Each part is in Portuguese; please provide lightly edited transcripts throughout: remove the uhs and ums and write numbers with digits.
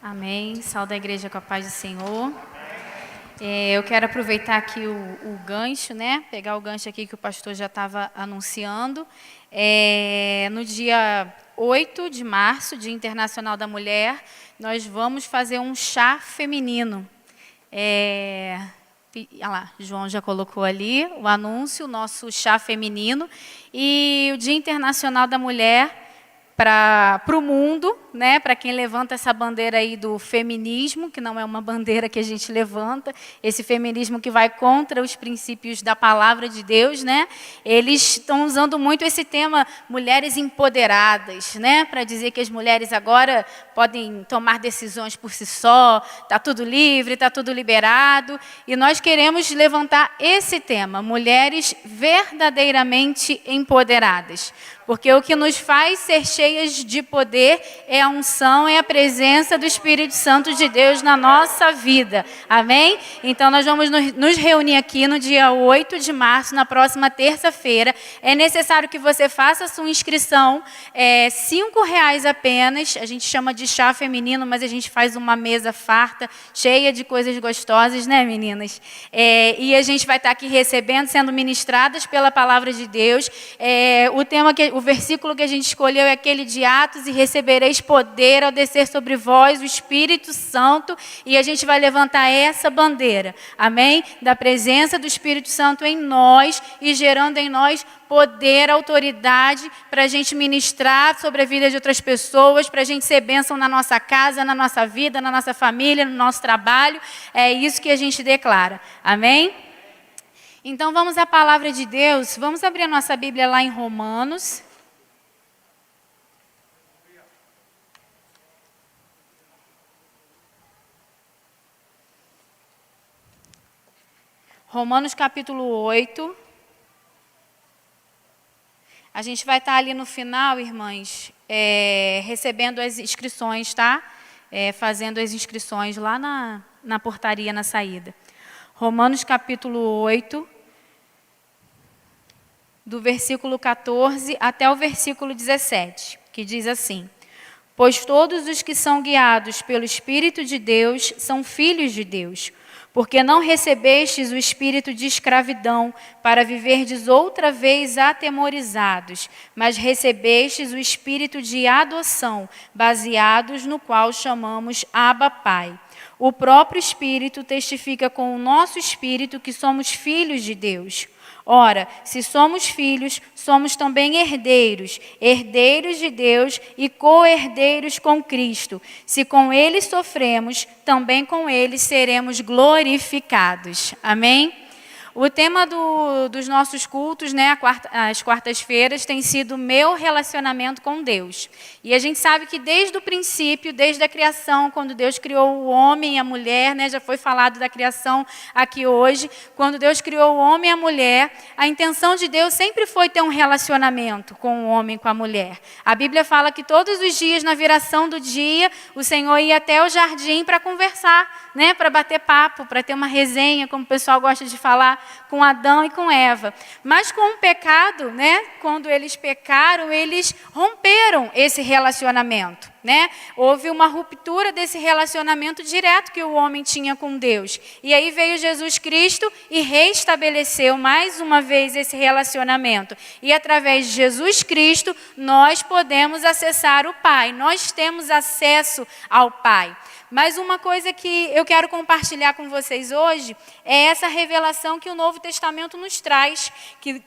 Amém. Saúde a igreja com a paz do Senhor. Eu quero aproveitar aqui o gancho, né? Pegar o gancho aqui que o pastor já estava anunciando. No dia 8 de março, Dia Internacional da Mulher, nós vamos fazer um chá feminino. Olha lá, João já colocou ali o anúncio, o nosso chá feminino. E o Dia Internacional da Mulher para o mundo, né, para quem levanta essa bandeira aí do feminismo, que não é uma bandeira que a gente levanta, esse feminismo que vai contra os princípios da palavra de Deus, né? Eles estão usando muito esse tema mulheres empoderadas, né, para dizer que as mulheres agora podem tomar decisões por si só, está tudo livre, está tudo liberado, e nós queremos levantar esse tema, mulheres verdadeiramente empoderadas. Porque o que nos faz ser cheias de poder é a unção, é a presença do Espírito Santo de Deus na nossa vida. Amém? Então, nós vamos nos reunir aqui no dia 8 de março, na próxima terça-feira. É necessário que você faça a sua inscrição, R$5 apenas. A gente chama de chá feminino, mas a gente faz uma mesa farta, cheia de coisas gostosas, né, meninas? E a gente vai estar aqui recebendo, sendo ministradas pela palavra de Deus. O versículo que a gente escolheu é aquele de Atos: e recebereis poder ao descer sobre vós o Espírito Santo, e a gente vai levantar essa bandeira, amém? Da presença do Espírito Santo em nós e gerando em nós poder, autoridade para a gente ministrar sobre a vida de outras pessoas, para a gente ser bênção na nossa casa, na nossa vida, na nossa família, no nosso trabalho. É isso que a gente declara, amém? Então vamos à palavra de Deus, vamos abrir a nossa Bíblia lá em Romanos. Romanos capítulo 8. A gente vai estar ali no final, irmãs, recebendo as inscrições, tá? Fazendo as inscrições lá na portaria, na saída. Romanos capítulo 8, do versículo 14 até o versículo 17, que diz assim: pois todos os que são guiados pelo Espírito de Deus são filhos de Deus. Porque não recebestes o espírito de escravidão para viverdes outra vez atemorizados, mas recebestes o espírito de adoção, baseados no qual chamamos Abba, Pai. O próprio Espírito testifica com o nosso espírito que somos filhos de Deus. Ora, se somos filhos, somos também herdeiros, herdeiros de Deus e co-herdeiros com Cristo. Se com Ele sofremos, também com Ele seremos glorificados. Amém? O tema dos nossos cultos, né, às quartas-feiras, tem sido meu relacionamento com Deus. E a gente sabe que desde o princípio, desde a criação, quando Deus criou o homem e a mulher, né, já foi falado da criação aqui hoje, quando Deus criou o homem e a mulher, a intenção de Deus sempre foi ter um relacionamento com o homem e com a mulher. A Bíblia fala que todos os dias, na viração do dia, o Senhor ia até o jardim para conversar, né, para bater papo, para ter uma resenha, como o pessoal gosta de falar, com Adão e com Eva. Mas com o pecado, né, quando eles pecaram, eles romperam esse relacionamento, né? Houve uma ruptura desse relacionamento direto que o homem tinha com Deus. E aí veio Jesus Cristo e restabeleceu mais uma vez esse relacionamento. E através de Jesus Cristo, nós podemos acessar o Pai. Nós temos acesso ao Pai. Mas uma coisa que eu quero compartilhar com vocês hoje é essa revelação que o Novo Testamento nos traz,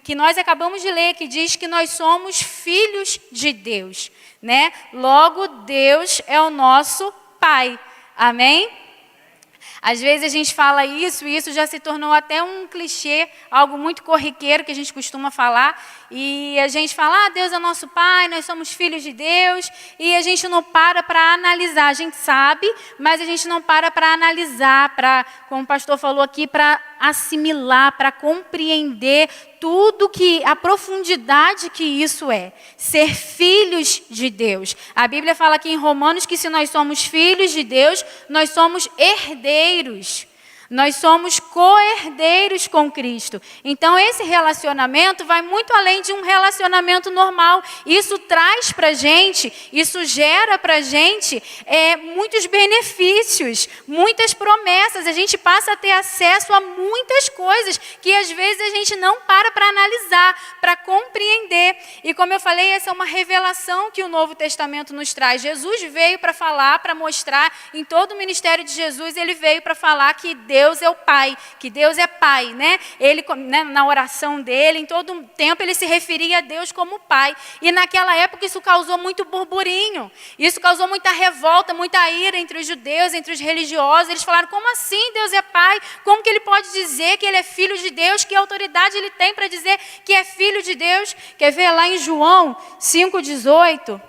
que nós acabamos de ler, que diz que nós somos filhos de Deus, né? Logo, Deus é o nosso Pai. Amém? Às vezes a gente fala isso e isso já se tornou até um clichê, algo muito corriqueiro que a gente costuma falar. E a gente fala, Deus é nosso Pai, nós somos filhos de Deus. E a gente não para analisar. A gente sabe, mas a gente não para analisar, como o pastor falou aqui, para assimilar, para compreender tudo a profundidade que isso é. Ser filhos de Deus. A Bíblia fala aqui em Romanos que se nós somos filhos de Deus, nós somos herdeiros. Nós somos co-herdeiros com Cristo. Então, esse relacionamento vai muito além de um relacionamento normal. Isso traz para a gente, isso gera para a gente muitos benefícios, muitas promessas. A gente passa a ter acesso a muitas coisas que às vezes a gente não para analisar, para compreender. E como eu falei, essa é uma revelação que o Novo Testamento nos traz. Jesus veio para falar, para mostrar, em todo o ministério de Jesus, ele veio para falar que Deus é o Pai, que Deus é Pai, né? Ele, né, na oração dele, em todo o tempo, ele se referia a Deus como Pai. E naquela época isso causou muito burburinho, isso causou muita revolta, muita ira entre os judeus, entre os religiosos. Eles falaram, como assim Deus é Pai? Como que ele pode dizer que ele é filho de Deus? Que autoridade ele tem para dizer que é filho de Deus? Quer ver lá em João 5,18?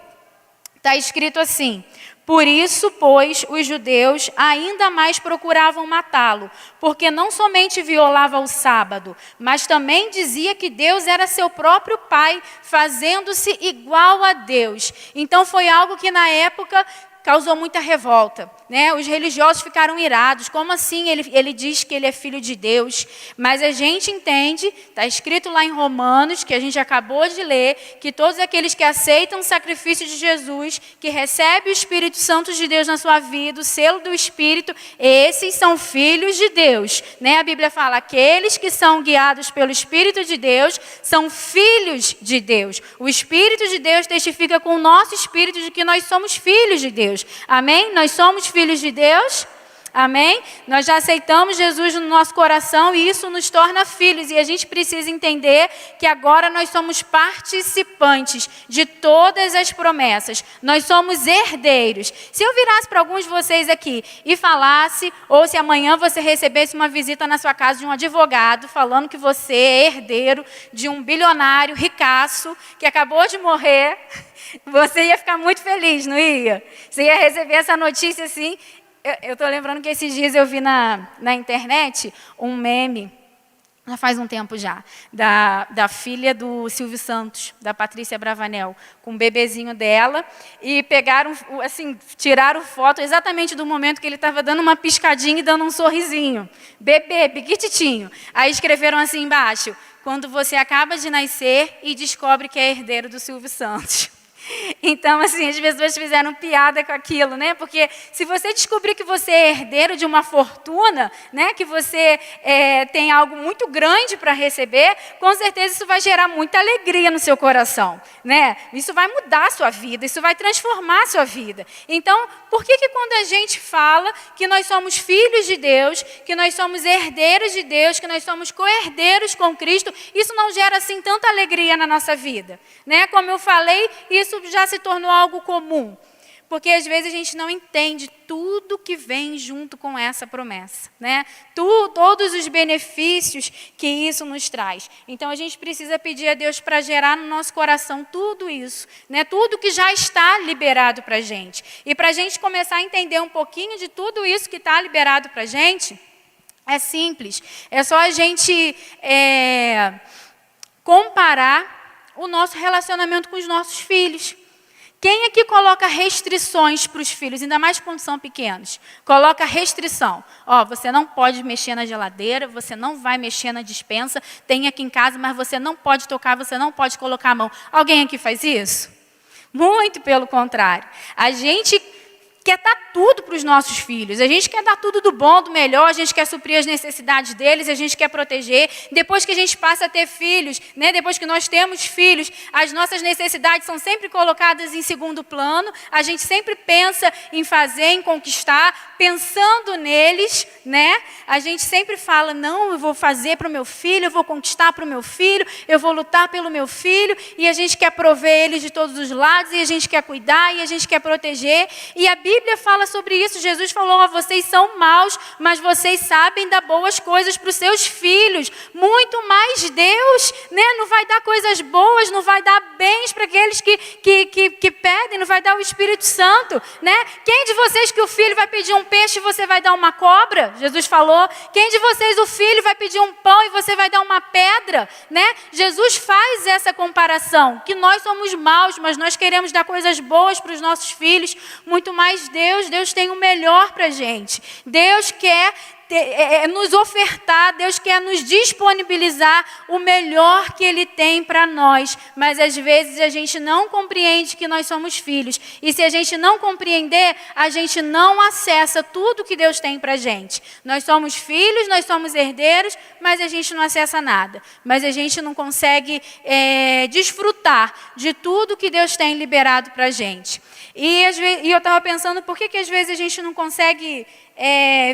Está escrito assim: por isso, pois, os judeus ainda mais procuravam matá-lo, porque não somente violava o sábado, mas também dizia que Deus era seu próprio Pai, fazendo-se igual a Deus. Então foi algo que na época causou muita revolta, né? Os religiosos ficaram irados. Como assim ele diz que ele é filho de Deus? Mas a gente entende, está escrito lá em Romanos, que a gente acabou de ler, que todos aqueles que aceitam o sacrifício de Jesus, que recebem o Espírito Santo de Deus na sua vida, o selo do Espírito, esses são filhos de Deus, né? A Bíblia fala, aqueles que são guiados pelo Espírito de Deus são filhos de Deus. O Espírito de Deus testifica com o nosso espírito de que nós somos filhos de Deus. Amém? Nós somos filhos de Deus. Amém? Nós já aceitamos Jesus no nosso coração e isso nos torna filhos. E a gente precisa entender que agora nós somos participantes de todas as promessas. Nós somos herdeiros. Se eu virasse para alguns de vocês aqui e falasse, ou se amanhã você recebesse uma visita na sua casa de um advogado falando que você é herdeiro de um bilionário ricaço que acabou de morrer, você ia ficar muito feliz, não ia? Você ia receber essa notícia assim. Eu estou lembrando que esses dias eu vi na internet um meme, já faz um tempo já, da filha do Silvio Santos, da Patrícia Bravanel, com o bebezinho dela, e pegaram, assim, tiraram foto exatamente do momento que ele estava dando uma piscadinha e dando um sorrisinho. Bebê, piquititinho. Aí escreveram assim embaixo, quando você acaba de nascer e descobre que é herdeiro do Silvio Santos. Então, assim, as pessoas fizeram piada com aquilo, né? Porque se você descobrir que você é herdeiro de uma fortuna, né? Que você tem algo muito grande para receber, com certeza isso vai gerar muita alegria no seu coração, né? Isso vai mudar a sua vida, isso vai transformar a sua vida. Então, por que quando a gente fala que nós somos filhos de Deus, que nós somos herdeiros de Deus, que nós somos co-herdeiros com Cristo, isso não gera, assim, tanta alegria na nossa vida, né? Como eu falei, isso já se tornou algo comum, porque às vezes a gente não entende tudo que vem junto com essa promessa, né? Todos os benefícios que isso nos traz. Então a gente precisa pedir a Deus para gerar no nosso coração tudo isso, né? Tudo que já está liberado para a gente. E para a gente começar a entender um pouquinho de tudo isso que está liberado para a gente, é simples. É só a gente comparar o nosso relacionamento com os nossos filhos. Quem aqui coloca restrições para os filhos, ainda mais quando são pequenos? Coloca restrição. Ó, você não pode mexer na geladeira, você não vai mexer na despensa, tem aqui em casa, mas você não pode tocar, você não pode colocar a mão. Alguém aqui faz isso? Muito pelo contrário. A gente quer dar tudo para os nossos filhos. A gente quer dar tudo do bom, do melhor, a gente quer suprir as necessidades deles, a gente quer proteger. Depois que a gente passa a ter filhos, né, depois que nós temos filhos, as nossas necessidades são sempre colocadas em segundo plano. A gente sempre pensa em fazer, em conquistar, pensando neles, né? A gente sempre fala, não, eu vou fazer para o meu filho, eu vou conquistar para o meu filho, eu vou lutar pelo meu filho, e a gente quer prover eles de todos os lados, e a gente quer cuidar, e a gente quer proteger. E a Bíblia fala sobre isso. Jesus falou, vocês são maus, mas vocês sabem dar boas coisas para os seus filhos. Muito mais Deus, né? Não vai dar coisas boas, não vai dar bens para aqueles que pedem, não vai dar o Espírito Santo, né? Quem de vocês que o filho vai pedir um peixe e você vai dar uma cobra? Jesus falou. Quem de vocês o filho vai pedir um pão e você vai dar uma pedra, né? Jesus faz essa comparação, que nós somos maus, mas nós queremos dar coisas boas para os nossos filhos. Muito mais Deus tem o melhor para a gente. Deus quer nos ofertar, Deus quer nos disponibilizar o melhor que Ele tem para nós. Mas às vezes a gente não compreende que nós somos filhos. E se a gente não compreender, a gente não acessa tudo que Deus tem para a gente. Nós somos filhos, nós somos herdeiros, mas a gente não acessa nada. Mas a gente não consegue desfrutar de tudo que Deus tem liberado para a gente. E eu estava pensando, por que às vezes a gente não consegue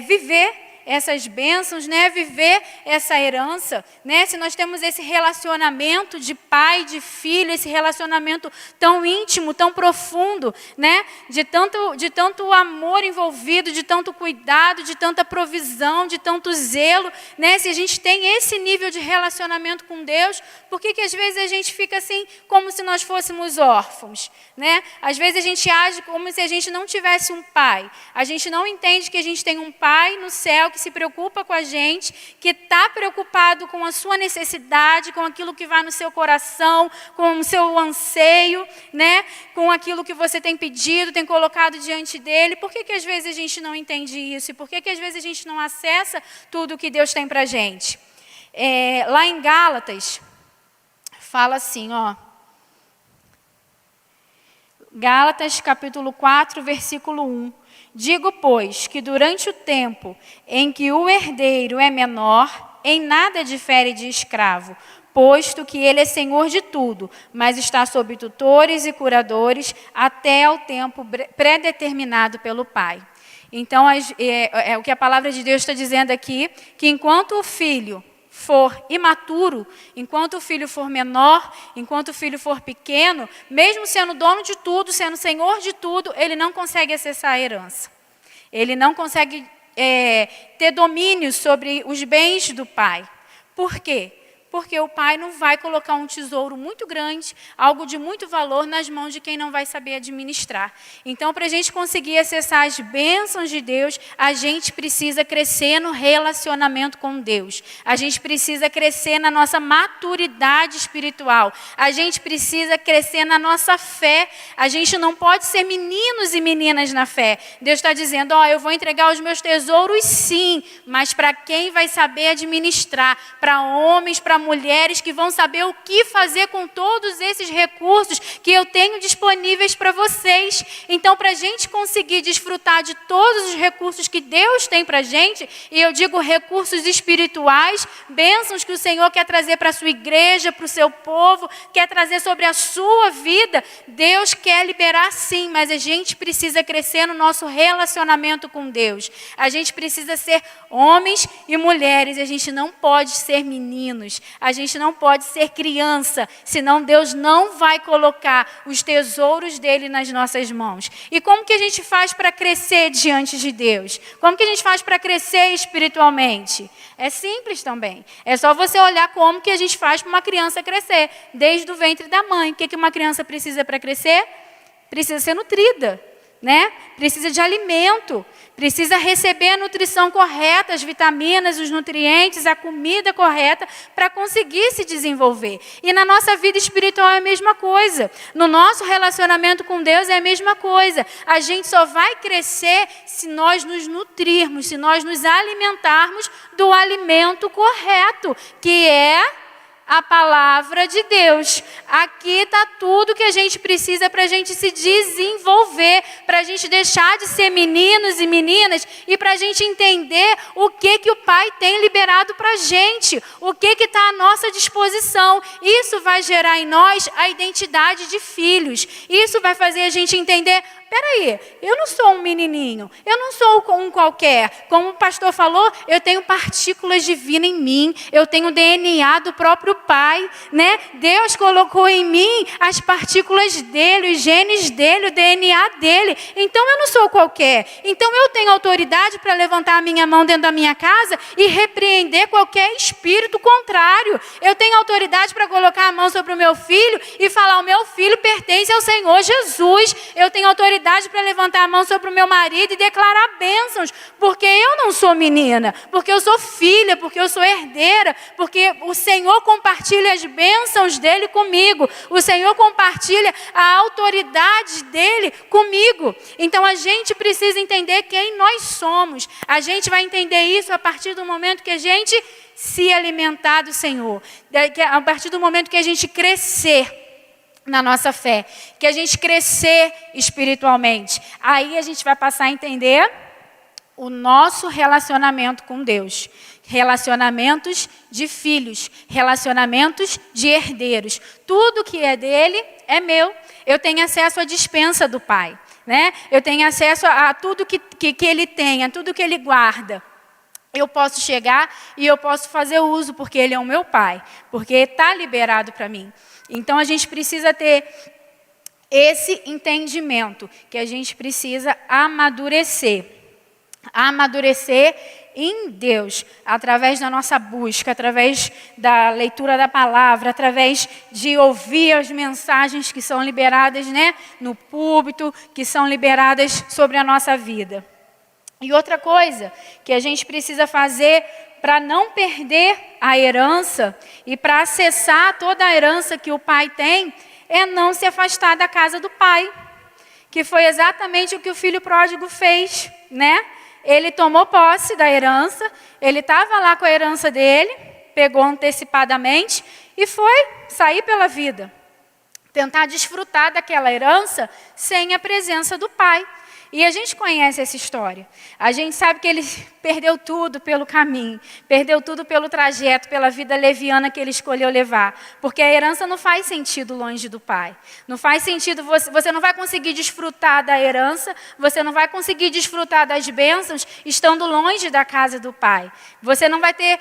viver essas bênçãos, né? Viver essa herança, né? Se nós temos esse relacionamento de pai, de filho, esse relacionamento tão íntimo, tão profundo, né? De tanto amor envolvido, de tanto cuidado, de tanta provisão, de tanto zelo, né? Se a gente tem esse nível de relacionamento com Deus, por que às vezes a gente fica assim, como se nós fôssemos órfãos, né? Às vezes a gente age como se a gente não tivesse um pai. A gente não entende que a gente tem um pai no céu que se preocupa com a gente, que está preocupado com a sua necessidade, com aquilo que vai no seu coração, com o seu anseio, né? Com aquilo que você tem pedido, tem colocado diante dele. Por que às vezes a gente não entende isso? E por que às vezes a gente não acessa tudo o que Deus tem para a gente? Lá em Gálatas, fala assim, ó. Gálatas capítulo 4, versículo 1. Digo, pois, que durante o tempo em que o herdeiro é menor, em nada difere de escravo, posto que ele é senhor de tudo, mas está sob tutores e curadores até ao tempo predeterminado pelo Pai. Então, o que a palavra de Deus está dizendo aqui, que enquanto o filho for imaturo, enquanto o filho for menor, enquanto o filho for pequeno, mesmo sendo dono de tudo, sendo senhor de tudo, ele não consegue acessar a herança. Ele não consegue ter domínio sobre os bens do pai. Por quê? Porque o pai não vai colocar um tesouro muito grande, algo de muito valor, nas mãos de quem não vai saber administrar. Então, para a gente conseguir acessar as bênçãos de Deus, a gente precisa crescer no relacionamento com Deus. A gente precisa crescer na nossa maturidade espiritual. A gente precisa crescer na nossa fé. A gente não pode ser meninos e meninas na fé. Deus está dizendo, eu vou entregar os meus tesouros sim, mas para quem vai saber administrar, para homens, para mulheres que vão saber o que fazer com todos esses recursos que eu tenho disponíveis para vocês. Então, para a gente conseguir desfrutar de todos os recursos que Deus tem para a gente, e eu digo recursos espirituais, bênçãos que o Senhor quer trazer para a sua igreja, para o seu povo, quer trazer sobre a sua vida, Deus quer liberar sim, mas a gente precisa crescer no nosso relacionamento com Deus. A gente precisa ser homens e mulheres, a gente não pode ser meninos. A gente não pode ser criança, senão Deus não vai colocar os tesouros dele nas nossas mãos. E como que a gente faz para crescer diante de Deus? Como que a gente faz para crescer espiritualmente? É simples também. É só você olhar como que a gente faz para uma criança crescer, desde o ventre da mãe. O que uma criança precisa para crescer? Precisa ser nutrida, né? Precisa de alimento. Precisa receber a nutrição correta, as vitaminas, os nutrientes, a comida correta para conseguir se desenvolver. E na nossa vida espiritual é a mesma coisa. No nosso relacionamento com Deus é a mesma coisa. A gente só vai crescer se nós nos nutrirmos, se nós nos alimentarmos do alimento correto, que é a palavra de Deus. Aqui está tudo que a gente precisa para a gente se desenvolver, para a gente deixar de ser meninos e meninas e para a gente entender o que o Pai tem liberado para a gente, o que está à nossa disposição. Isso vai gerar em nós a identidade de filhos. Isso vai fazer a gente entender, peraí, eu não sou um menininho, eu não sou um qualquer. Como o pastor falou, eu tenho partículas divinas em mim, eu tenho o DNA do próprio Pai, né? Deus colocou em mim as partículas dele, os genes dele, o DNA dele. Então eu não sou qualquer. Então eu tenho autoridade para levantar a minha mão dentro da minha casa e repreender qualquer espírito contrário. Eu tenho autoridade para colocar a mão sobre o meu filho e falar, o meu filho pertence ao Senhor Jesus. Eu tenho autoridade autoridade para levantar a mão sobre o meu marido e declarar bênçãos, porque eu não sou menina, porque eu sou filha, porque eu sou herdeira, porque o Senhor compartilha as bênçãos dele comigo, o Senhor compartilha a autoridade dele comigo. Então a gente precisa entender quem nós somos. A gente vai entender isso a partir do momento que a gente se alimentar do Senhor, a partir do momento que a gente crescer na nossa fé, que a gente crescer espiritualmente. Aí a gente vai passar a entender o nosso relacionamento com Deus. Relacionamentos de filhos, relacionamentos de herdeiros. Tudo que é dele é meu. Eu tenho acesso à despensa do Pai, né? Eu tenho acesso a tudo que ele tem, a tudo que ele guarda. Eu posso chegar e eu posso fazer uso, porque ele é o meu Pai, porque está liberado para mim. Então a gente precisa ter esse entendimento, que a gente precisa amadurecer em Deus, através da nossa busca, através da leitura da palavra, através de ouvir as mensagens que são liberadas, né, no púlpito, que são liberadas sobre a nossa vida. E outra coisa que a gente precisa fazer para não perder a herança e para acessar toda a herança que o pai tem, é não se afastar da casa do pai, que foi exatamente o que o filho pródigo fez, né? Ele tomou posse da herança, ele estava lá com a herança dele, pegou antecipadamente e foi sair pela vida, tentar desfrutar daquela herança sem a presença do pai. E a gente conhece essa história. A gente sabe que ele perdeu tudo pelo caminho, perdeu tudo pelo trajeto, pela vida leviana que ele escolheu levar. Porque a herança não faz sentido longe do pai. Não faz sentido, você não vai conseguir desfrutar da herança, você não vai conseguir desfrutar das bênçãos estando longe da casa do pai. Você não vai ter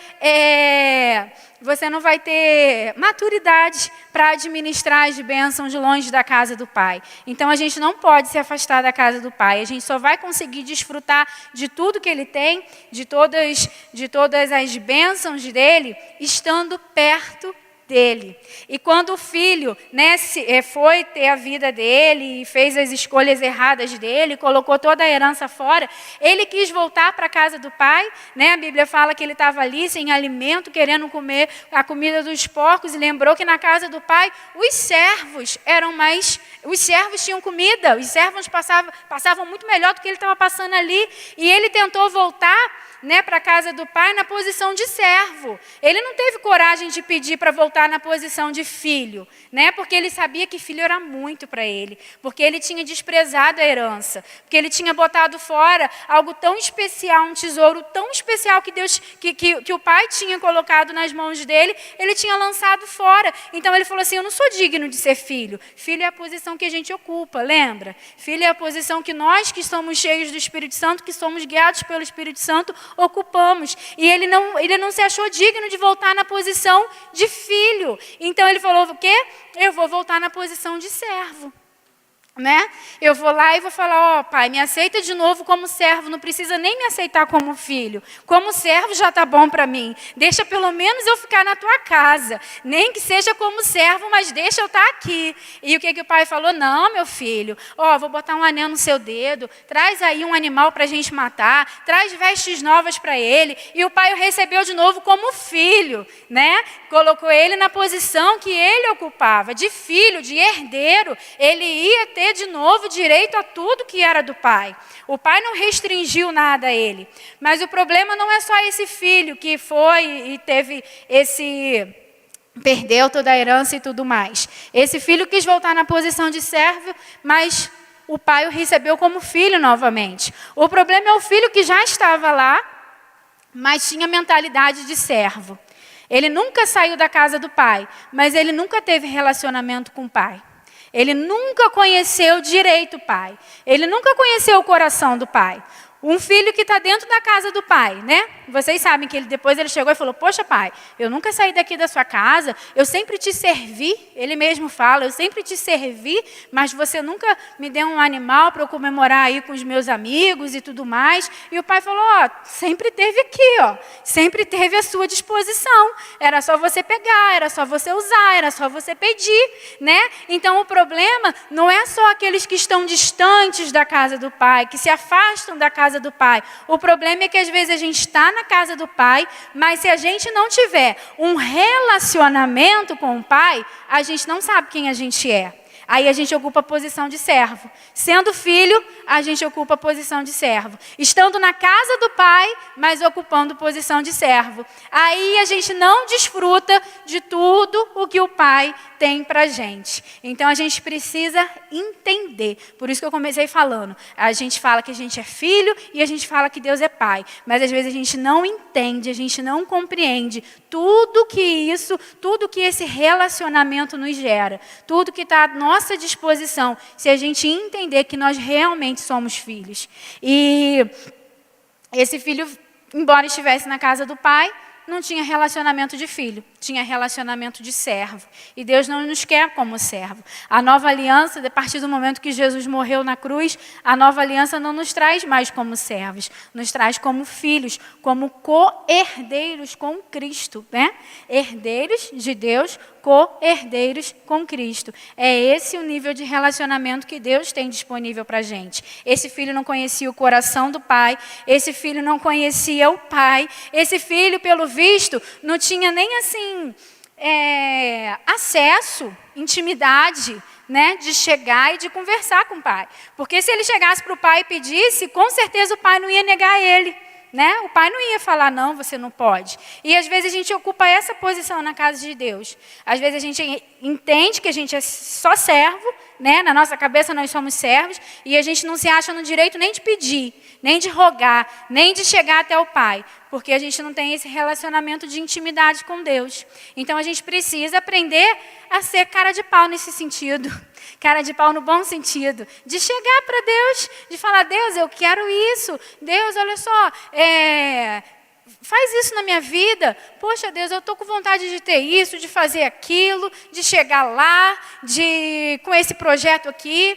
maturidade para administrar as bênçãos de longe da casa do pai. Então a gente não pode se afastar da casa do pai. A gente só vai conseguir desfrutar de tudo que ele tem, de todas as bênçãos dele, estando perto dele. E quando o filho, né, foi ter a vida dele e fez as escolhas erradas dele, colocou toda a herança fora, ele quis voltar para a casa do pai, né? A Bíblia fala que ele estava ali sem alimento, querendo comer a comida dos porcos, e lembrou que na casa do pai os servos tinham comida, os servos passavam muito melhor do que ele estava passando ali, e ele tentou voltar, né, para a casa do pai na posição de servo. Ele não teve coragem de pedir para voltar na posição de filho, né, porque ele sabia que filho era muito para ele, porque ele tinha desprezado a herança, porque ele tinha botado fora algo tão especial, um tesouro tão especial que Deus, que o pai tinha colocado nas mãos dele, ele tinha lançado fora. Então ele falou assim: eu não sou digno de ser filho. Filho é a posição que a gente ocupa, lembra? Filho é a posição que nós, que somos cheios do Espírito Santo, que somos guiados pelo Espírito Santo, ocupamos. E ele não se achou digno de voltar na posição de filho. Então ele falou: o quê? Eu vou voltar na posição de servo, né? Eu vou lá e vou falar: ó, pai, me aceita de novo como servo, não precisa nem me aceitar como filho. Como servo já está bom para mim. Deixa pelo menos eu ficar na tua casa. Nem que seja como servo, mas deixa eu estar aqui. E o que o pai falou? Não, meu filho, ó, vou botar um anel no seu dedo, traz aí um animal para a gente matar, traz vestes novas para ele. E o pai o recebeu de novo como filho, né? Colocou ele na posição que ele ocupava, de filho, de herdeiro. Ele ia ter de novo direito a tudo que era do pai. O pai não restringiu nada a ele. Mas o problema não é só esse filho que foi e teve perdeu toda a herança e tudo mais. Esse filho quis voltar na posição de servo, mas o pai o recebeu como filho novamente. O problema é o filho que já estava lá, mas tinha mentalidade de servo. Ele nunca saiu da casa do pai, mas ele nunca teve relacionamento com o pai. Ele nunca conheceu direito o pai. Ele nunca conheceu o coração do pai. Um filho que está dentro da casa do pai, né? Vocês sabem que depois ele chegou e falou, poxa pai, eu nunca saí daqui da sua casa, eu sempre te servi, ele mesmo fala, eu sempre te servi, mas você nunca me deu um animal para eu comemorar aí com os meus amigos e tudo mais. E o pai falou, sempre teve aqui, sempre teve à sua disposição, era só você pegar, era só você usar, era só você pedir, né? Então o problema não é só aqueles que estão distantes da casa do pai, que se afastam da casa do pai. O problema é que às vezes a gente está na casa do pai, mas se a gente não tiver um relacionamento com o pai, a gente não sabe quem a gente é. Aí a gente ocupa a posição de servo. Sendo filho, a gente ocupa a posição de servo. Estando na casa do pai, mas ocupando posição de servo. Aí a gente não desfruta de tudo o que o pai tem para gente. Então a gente precisa entender. Por isso que eu comecei falando. A gente fala que a gente é filho e a gente fala que Deus é pai. Mas às vezes a gente não entende, a gente não compreende tudo que esse relacionamento nos gera. Tudo que está à nossa disposição, se a gente entender que nós realmente somos filhos. E esse filho, embora estivesse na casa do pai, não tinha relacionamento de filho, tinha relacionamento de servo. E Deus não nos quer como servo. A nova aliança, a partir do momento que Jesus morreu na cruz, a nova aliança não nos traz mais como servos, nos traz como filhos, como co-herdeiros com Cristo, né? Herdeiros de Deus, co-herdeiros com Cristo. É esse o nível de relacionamento que Deus tem disponível para a gente. Esse filho não conhecia o coração do pai, esse filho não conhecia o pai, esse filho, pelo visto, não tinha nem assim acesso, intimidade, né, de chegar e de conversar com o pai. Porque se ele chegasse para o pai e pedisse, com certeza o pai não ia negar ele. Né? O pai não ia falar, não, você não pode. E às vezes a gente ocupa essa posição na casa de Deus. Às vezes a gente entende que a gente é só servo, né? Na nossa cabeça nós somos servos, e a gente não se acha no direito nem de pedir, nem de rogar, nem de chegar até o pai, porque a gente não tem esse relacionamento de intimidade com Deus. Então a gente precisa aprender a ser cara de pau nesse sentido. Cara de pau no bom sentido, de chegar para Deus, de falar, Deus, eu quero isso, Deus, olha só, faz isso na minha vida, poxa Deus, eu estou com vontade de ter isso, de fazer aquilo, de chegar lá, com esse projeto aqui.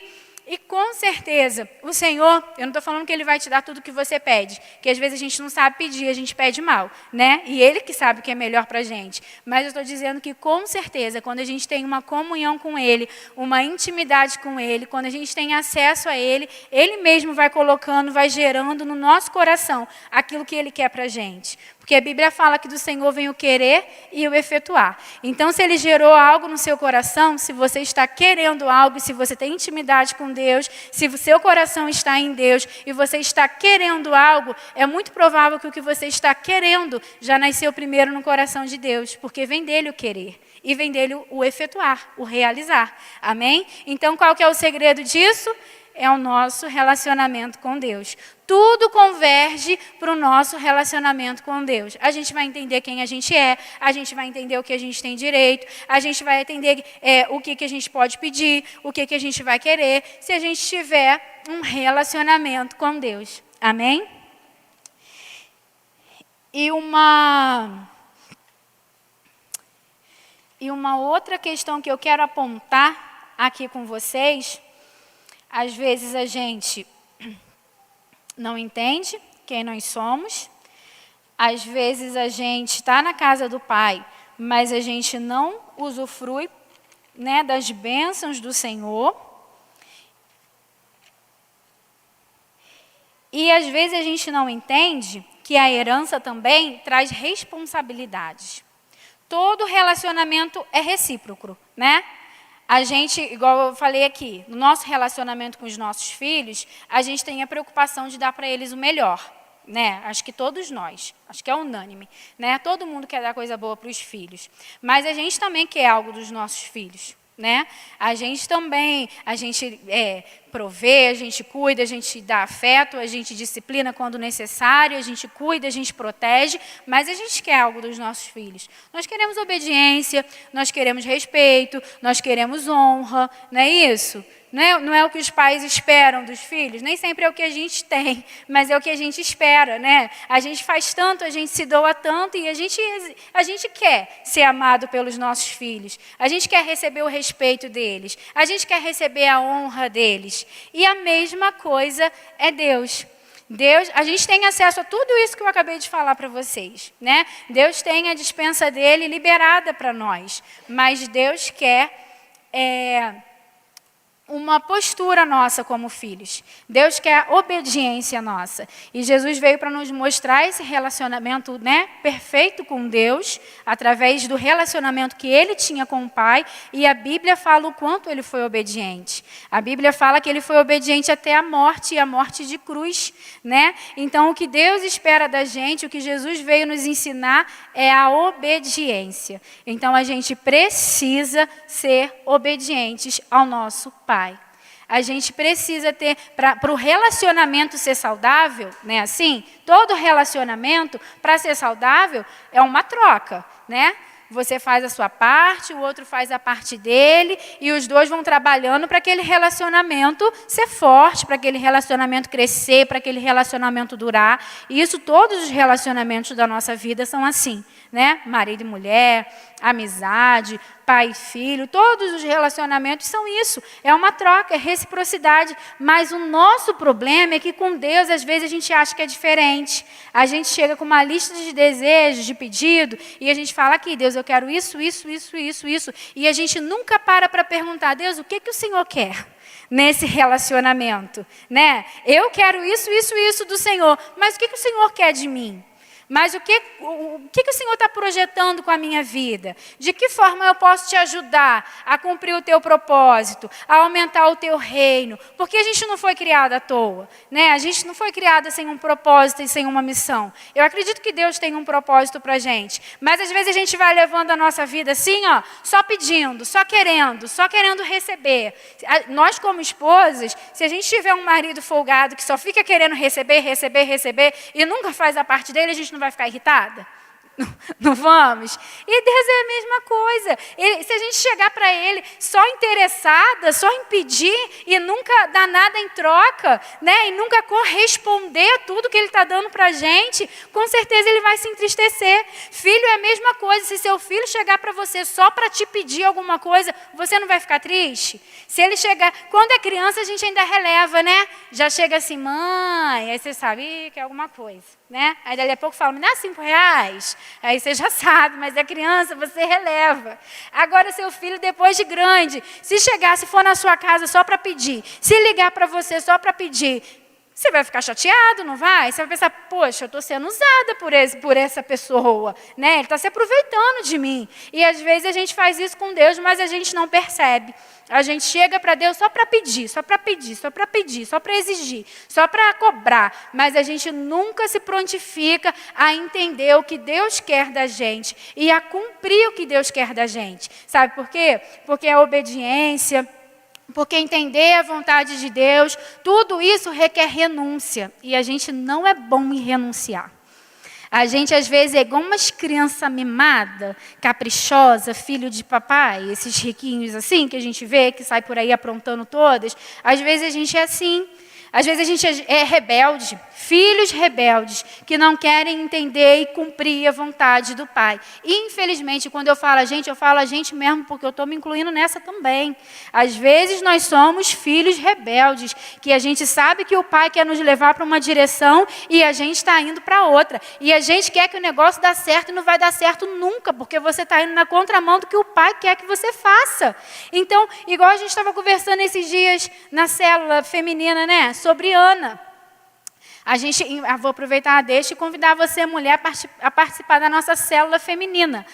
E com certeza, o Senhor, eu não estou falando que Ele vai te dar tudo o que você pede, que às vezes a gente não sabe pedir, a gente pede mal, né? E Ele que sabe o que é melhor para a gente. Mas eu estou dizendo que com certeza, quando a gente tem uma comunhão com Ele, uma intimidade com Ele, quando a gente tem acesso a Ele, Ele mesmo vai colocando, vai gerando no nosso coração aquilo que Ele quer para a gente. Porque a Bíblia fala que do Senhor vem o querer e o efetuar. Então, se Ele gerou algo no seu coração, se você está querendo algo, se você tem intimidade com Deus, se o seu coração está em Deus e você está querendo algo, é muito provável que o que você está querendo já nasceu primeiro no coração de Deus, porque vem dele o querer e vem dele o efetuar, o realizar. Amém? Então, qual que é o segredo disso? É o nosso relacionamento com Deus. Tudo converge para o nosso relacionamento com Deus. A gente vai entender quem a gente é, a gente vai entender o que a gente tem direito, a gente vai entender o que a gente pode pedir, o que a gente vai querer, se a gente tiver um relacionamento com Deus. Amém? E uma outra questão que eu quero apontar aqui com vocês, às vezes a gente não entende quem nós somos, às vezes a gente está na casa do Pai, mas a gente não usufrui, né, das bênçãos do Senhor. E às vezes a gente não entende que a herança também traz responsabilidades. Todo relacionamento é recíproco, né? A gente, igual eu falei aqui, no nosso relacionamento com os nossos filhos, a gente tem a preocupação de dar para eles o melhor, né? Acho que todos nós, acho que é unânime, né? Todo mundo quer dar coisa boa para os filhos, mas a gente também quer algo dos nossos filhos, né? A gente provê, a gente cuida, a gente dá afeto, a gente disciplina quando necessário, a gente cuida, a gente protege, mas a gente quer algo dos nossos filhos. Nós queremos obediência, nós queremos respeito, nós queremos honra, não é isso? Não é o que os pais esperam dos filhos, nem sempre é o que a gente tem, mas é o que a gente espera, né? A gente faz tanto, a gente se doa tanto e a gente quer ser amado pelos nossos filhos, a gente quer receber o respeito deles, a gente quer receber a honra deles. E a mesma coisa é Deus. Deus, a gente tem acesso a tudo isso que eu acabei de falar para vocês, né? Deus tem a dispensa dele liberada para nós, mas Deus quer uma postura nossa como filhos. Deus quer obediência nossa. E Jesus veio para nos mostrar esse relacionamento, né, perfeito com Deus, através do relacionamento que ele tinha com o Pai. E a Bíblia fala o quanto ele foi obediente. A Bíblia fala que ele foi obediente até a morte, e a morte de cruz, né? Então, o que Deus espera da gente, o que Jesus veio nos ensinar, é a obediência. Então, a gente precisa ser obedientes ao nosso Pai. A gente precisa ter, para o relacionamento ser saudável, né? Assim, todo relacionamento, para ser saudável, é uma troca, né? Você faz a sua parte, o outro faz a parte dele, e os dois vão trabalhando para aquele relacionamento ser forte, para aquele relacionamento crescer, para aquele relacionamento durar. E isso, todos os relacionamentos da nossa vida são assim, né? Marido e mulher, amizade, pai e filho, todos os relacionamentos são isso. É uma troca, é reciprocidade. Mas o nosso problema é que com Deus, às vezes, a gente acha que é diferente. A gente chega com uma lista de desejos, de pedido, e a gente fala aqui, Deus, eu quero isso, isso, isso, isso, isso. E a gente nunca para perguntar, Deus, o que o Senhor quer nesse relacionamento? Né? Eu quero isso, isso, isso do Senhor, mas o que o Senhor quer de mim? Mas o que o Senhor está projetando com a minha vida? De que forma eu posso te ajudar a cumprir o teu propósito, a aumentar o teu reino? Porque a gente não foi criada à toa, né? A gente não foi criada sem um propósito e sem uma missão. Eu acredito que Deus tem um propósito para a gente, mas às vezes a gente vai levando a nossa vida assim, ó, só pedindo, só querendo receber. Nós como esposas, se a gente tiver um marido folgado que só fica querendo receber e nunca faz a parte dele, a gente não vai ficar irritada? Não vamos? E Deus é a mesma coisa. Se a gente chegar para Ele só interessada, só em pedir e nunca dar nada em troca, né, e nunca corresponder a tudo que Ele está dando para a gente, com certeza Ele vai se entristecer. Filho é a mesma coisa. Se seu filho chegar para você só para te pedir alguma coisa, você não vai ficar triste? Se ele chegar... Quando é criança, a gente ainda releva, né? Já chega assim, mãe, aí você sabe que é alguma coisa, né? Aí dali a pouco fala, me dá R$5. Aí você já sabe, mas é criança, você releva. Agora, seu filho, depois de grande, se chegar, se for na sua casa só para pedir, se ligar para você só para pedir, você vai ficar chateado, não vai? Você vai pensar, poxa, eu estou sendo usada por essa pessoa, né? Ele está se aproveitando de mim. E às vezes a gente faz isso com Deus, mas a gente não percebe. A gente chega para Deus só para pedir, só para exigir, só para cobrar. Mas a gente nunca se prontifica a entender o que Deus quer da gente e a cumprir o que Deus quer da gente. Sabe por quê? Porque a obediência... Porque entender a vontade de Deus, tudo isso requer renúncia. E a gente não é bom em renunciar. A gente, às vezes, é igual umas crianças mimadas, caprichosa, filho de papai, esses riquinhos assim, que a gente vê, que sai por aí aprontando todas. Às vezes a gente é assim. Às vezes a gente é rebelde, filhos rebeldes, que não querem entender e cumprir a vontade do Pai. Infelizmente, quando eu falo a gente mesmo, porque eu estou me incluindo nessa também. Às vezes nós somos filhos rebeldes, que a gente sabe que o Pai quer nos levar para uma direção e a gente está indo para outra. E a gente quer que o negócio dê certo e não vai dar certo nunca, porque você está indo na contramão do que o Pai quer que você faça. Então, igual a gente estava conversando esses dias na célula feminina, né? Sobre Ana. Vou aproveitar a deixa e convidar você, mulher, a participar da nossa célula feminina.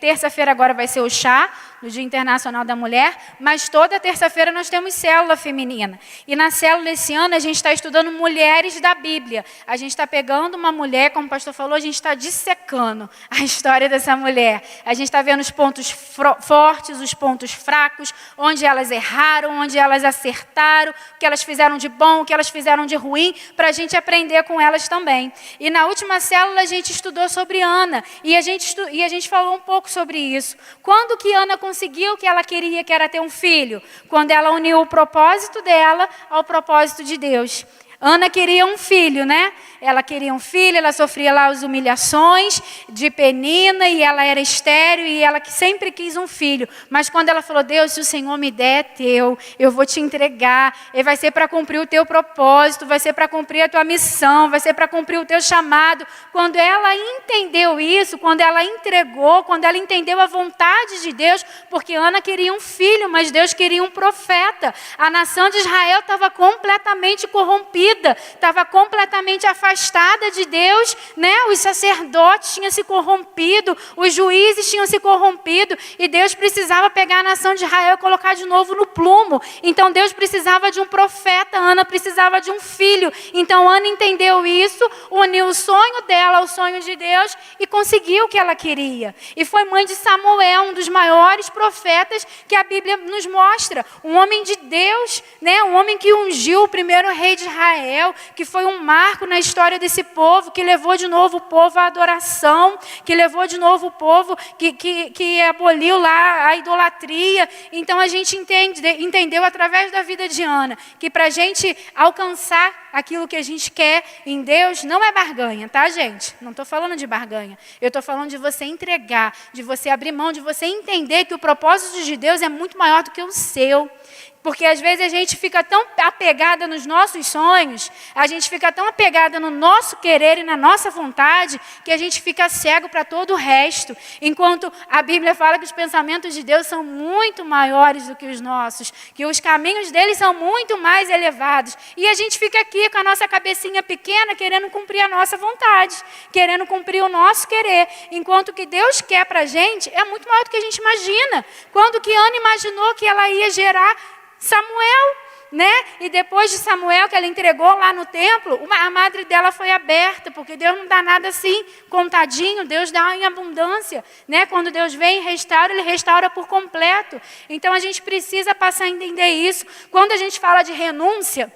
Terça-feira agora vai ser o chá, no Dia Internacional da Mulher, mas toda terça-feira nós temos célula feminina. E na célula esse ano a gente está estudando mulheres da Bíblia. A gente está pegando uma mulher, como o pastor falou, a gente está dissecando a história dessa mulher. A gente está vendo os pontos fortes, os pontos fracos, onde elas erraram, onde elas acertaram, o que elas fizeram de bom, o que elas fizeram de ruim, para a gente aprender com elas também. E na última célula a gente estudou sobre Ana, e a gente falou um pouco sobre isso. Quando que Ana conseguiu o que ela queria, que era ter um filho? Quando ela uniu o propósito dela ao propósito de Deus. Ana queria um filho, né? Ela queria um filho, ela sofria lá as humilhações de Penina, e ela era estéril, e ela sempre quis um filho. Mas quando ela falou, Deus, se o Senhor me der, é teu, eu vou te entregar, e vai ser para cumprir o teu propósito, vai ser para cumprir a tua missão, vai ser para cumprir o teu chamado. Quando ela entendeu isso, quando ela entregou, quando ela entendeu a vontade de Deus, porque Ana queria um filho, mas Deus queria um profeta. A nação de Israel estava completamente corrompida, estava completamente afastada de Deus, né? Os sacerdotes tinham se corrompido, os juízes tinham se corrompido, e Deus precisava pegar a nação de Israel e colocar de novo no plumo. Então Deus precisava de um profeta, Ana precisava de um filho. Então Ana entendeu isso, uniu o sonho dela ao sonho de Deus e conseguiu o que ela queria. E foi mãe de Samuel, um dos maiores profetas que a Bíblia nos mostra. Um homem de Deus, né? Um homem que ungiu o primeiro rei de Israel, que foi um marco na história desse povo, que levou de novo o povo à adoração, que levou de novo o povo, que aboliu lá a idolatria. Então a gente entendeu através da vida de Ana, que para a gente alcançar aquilo que a gente quer em Deus, não é barganha, tá, gente? Não estou falando de barganha. Eu estou falando de você entregar, de você abrir mão, de você entender que o propósito de Deus é muito maior do que o seu. Porque às vezes a gente fica tão apegada nos nossos sonhos, a gente fica tão apegada no nosso querer e na nossa vontade, que a gente fica cego para todo o resto. Enquanto a Bíblia fala que os pensamentos de Deus são muito maiores do que os nossos, que os caminhos dele são muito mais elevados. E a gente fica aqui com a nossa cabecinha pequena, querendo cumprir a nossa vontade, querendo cumprir o nosso querer. Enquanto o que Deus quer para a gente é muito maior do que a gente imagina. Quando que Ana imaginou que ela ia gerar Samuel, né? E depois de Samuel, que ela entregou lá no templo, a madre dela foi aberta, porque Deus não dá nada assim, contadinho, Deus dá em abundância, né? Quando Deus vem e restaura, Ele restaura por completo. Então a gente precisa passar a entender isso. Quando a gente fala de renúncia,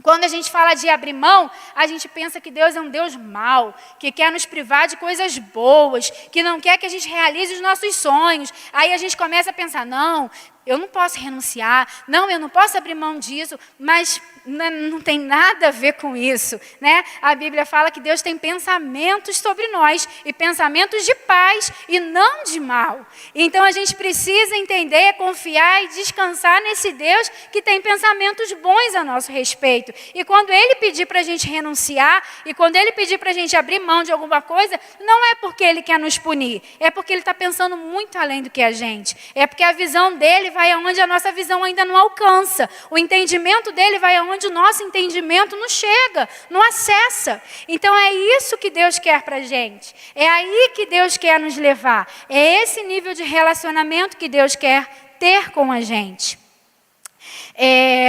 quando a gente fala de abrir mão, a gente pensa que Deus é um Deus mau, que quer nos privar de coisas boas, que não quer que a gente realize os nossos sonhos. Aí a gente começa a pensar, não, eu não posso renunciar, não, eu não posso abrir mão disso, mas não tem nada a ver com isso, né? A Bíblia fala que Deus tem pensamentos sobre nós, e pensamentos de paz e não de mal. Então a gente precisa entender, confiar e descansar nesse Deus que tem pensamentos bons a nosso respeito. E quando Ele pedir para a gente renunciar, e quando Ele pedir para a gente abrir mão de alguma coisa, não é porque Ele quer nos punir, é porque Ele está pensando muito além do que a gente. É porque a visão dEle vai aonde a nossa visão ainda não alcança. O entendimento dEle vai aonde o nosso entendimento não chega, não acessa. Então é isso que Deus quer para a gente. É aí que Deus quer nos levar. É esse nível de relacionamento que Deus quer ter com a gente.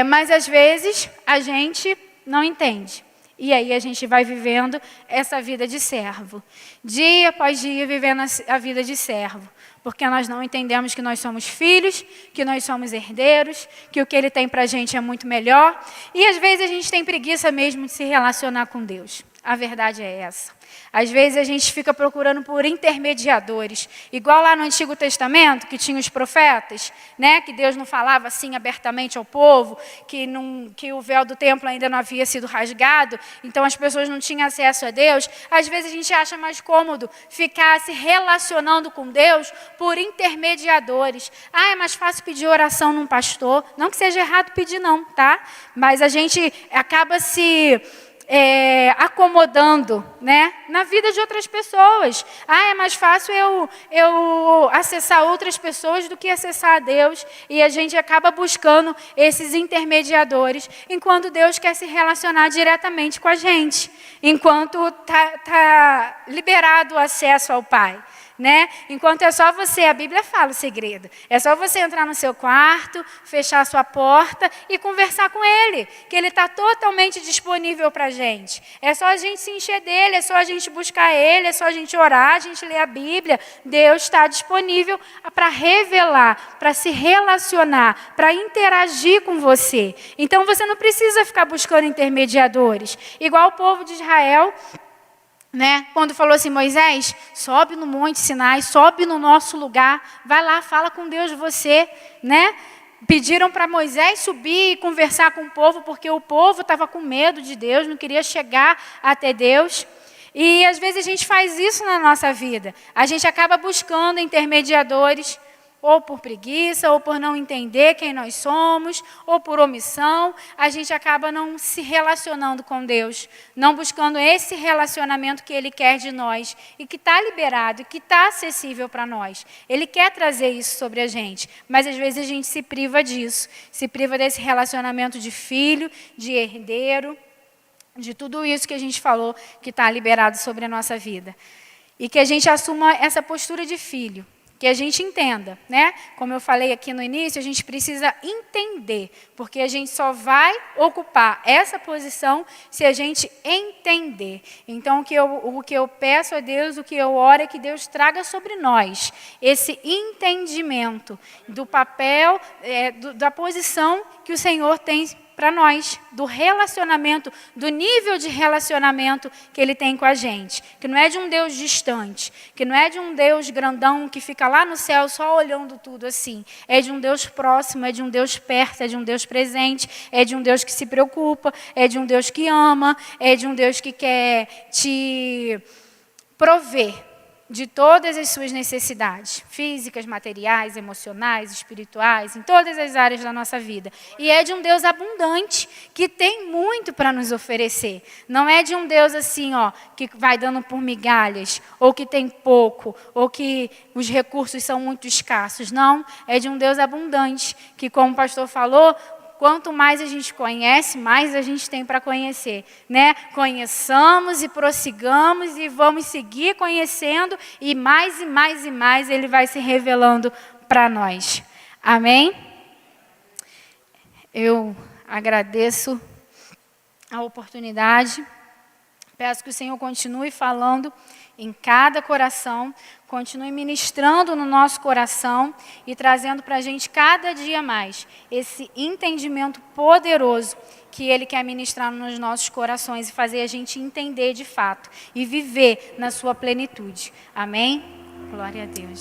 Mas às vezes a gente não entende. E aí a gente vai vivendo essa vida de servo. Dia após dia vivendo a vida de servo. Porque nós não entendemos que nós somos filhos, que nós somos herdeiros, que o que Ele tem para a gente é muito melhor. E às vezes a gente tem preguiça mesmo de se relacionar com Deus. A verdade é essa. Às vezes a gente fica procurando por intermediadores, igual lá no Antigo Testamento, que tinha os profetas, né? Que Deus não falava assim abertamente ao povo, que o véu do templo ainda não havia sido rasgado, então as pessoas não tinham acesso a Deus. Às vezes a gente acha mais cômodo ficar se relacionando com Deus por intermediadores. É mais fácil pedir oração num pastor, não que seja errado pedir não, tá? Mas a gente acaba se acomodando, né, na vida de outras pessoas. É mais fácil eu acessar outras pessoas do que acessar a Deus. E a gente acaba buscando esses intermediadores, enquanto Deus quer se relacionar diretamente com a gente, enquanto tá liberado o acesso ao Pai. né? Enquanto é só você, a Bíblia fala o segredo. É só você entrar no seu quarto, fechar a sua porta e conversar com Ele, que Ele está totalmente disponível para a gente. É só a gente se encher dEle, é só a gente buscar Ele, é só a gente orar, a gente ler a Bíblia. Deus está disponível para revelar, para se relacionar, para interagir com você. Então você não precisa ficar buscando intermediadores. Igual o povo de Israel, né? Quando falou assim, Moisés, sobe no Monte Sinai, sobe no nosso lugar, vai lá, fala com Deus você, né? Pediram para Moisés subir e conversar com o povo, porque o povo estava com medo de Deus, não queria chegar até Deus. E às vezes a gente faz isso na nossa vida. A gente acaba buscando intermediadores, ou por preguiça, ou por não entender quem nós somos, ou por omissão, a gente acaba não se relacionando com Deus, não buscando esse relacionamento que Ele quer de nós, e que está liberado, que está acessível para nós. Ele quer trazer isso sobre a gente, mas às vezes a gente se priva disso, se priva desse relacionamento de filho, de herdeiro, de tudo isso que a gente falou que está liberado sobre a nossa vida. E que a gente assuma essa postura de filho, que a gente entenda, né? Como eu falei aqui no início, a gente precisa entender, porque a gente só vai ocupar essa posição se a gente entender. Então, o que eu peço a Deus, o que eu oro é que Deus traga sobre nós esse entendimento do papel, da posição que o Senhor tem para nós, do relacionamento, do nível de relacionamento que Ele tem com a gente. Que não é de um Deus distante, que não é de um Deus grandão que fica lá no céu só olhando tudo assim. É de um Deus próximo, é de um Deus perto, é de um Deus presente, é de um Deus que se preocupa, é de um Deus que ama, é de um Deus que quer te prover de todas as suas necessidades, físicas, materiais, emocionais, espirituais, em todas as áreas da nossa vida. E é de um Deus abundante, que tem muito para nos oferecer. Não é de um Deus assim, ó, que vai dando por migalhas, ou que tem pouco, ou que os recursos são muito escassos. Não, é de um Deus abundante, que, como o pastor falou, quanto mais a gente conhece, mais a gente tem para conhecer, né? Conheçamos e prossigamos e vamos seguir conhecendo e mais Ele vai se revelando para nós. Amém? Eu agradeço a oportunidade. Peço que o Senhor continue falando em cada coração, continue ministrando no nosso coração e trazendo para a gente cada dia mais esse entendimento poderoso que Ele quer ministrar nos nossos corações e fazer a gente entender de fato e viver na sua plenitude. Amém? Glória a Deus.